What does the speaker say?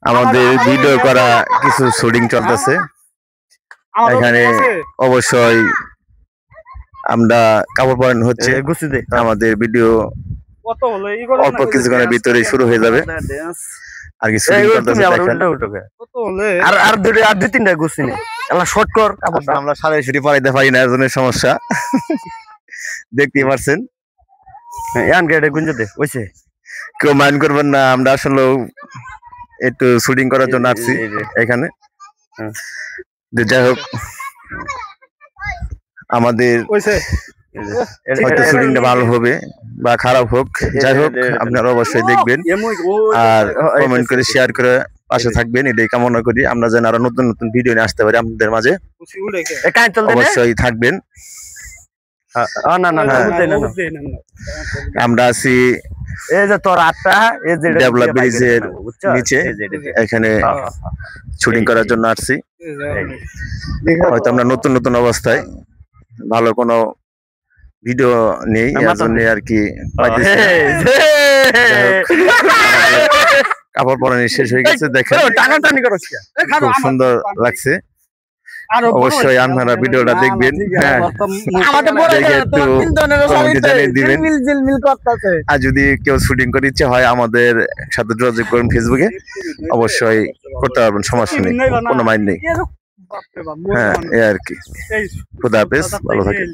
আমাদের ভিডিও করা কিছু শুটিং চলতেছে এখানে। অবশ্যই আমরা কাপড় পরানো হচ্ছে, আমাদের ভিডিও অল্প কিছুক্ষণের ভিতরে শুরু হয়ে যাবে। আর কি শুটিং চলতেছে আর দুই তিনটা গুছি নেই শর্ট কর আমরা সাড়ে ছুটি পড়াইতে পারি না, এর জন্য সমস্যা। দেখতেই পারছেন, কেউ মাইন্ড করবেন না। আমরা আসলে একটু শুটিং করার জন্য আসছি এখানে। যাই হোক, আমাদের হয়তো শুটিংটা ভালো হবে বা খারাপ হোক, যাই হোক আপনারা অবশ্যই দেখবেন আর কমেন্ট করে শেয়ার করে পাশে থাকবেন, এটাই কামনা করি। আমরা যেন আরো নতুন নতুন ভিডিও নিয়ে আসতে পারি আপনাদের মাঝে, অবশ্যই থাকবেন। আমরা আছি ডেভেলপ ব্রিজের নিচে, এখানে শুটিং করার জন্য আসছি। হয়তো আমরা নতুন নতুন অবস্থায় ভালো কোনো ভিডিও নেই, এর জন্য আর কি কাপড় পরানো শেষ হয়ে গেছে। দেখেন খুব সুন্দর লাগছে। অবশ্যই আপনারা ভিডিওটা দেখবেন, হ্যাঁ একটু কমেন্টে জানিয়ে দিবেন। আর যদি কেউ শুটিং করতে ইচ্ছে হয় আমাদের সাথে যোগাযোগ করুন ফেসবুকে, অবশ্যই করতে পারবেন, সমস্যা নেই, কোনো মাইন্ড নেই। হ্যাঁ এই আর কি। খুদা হাফেজ, ভালো থাকেন।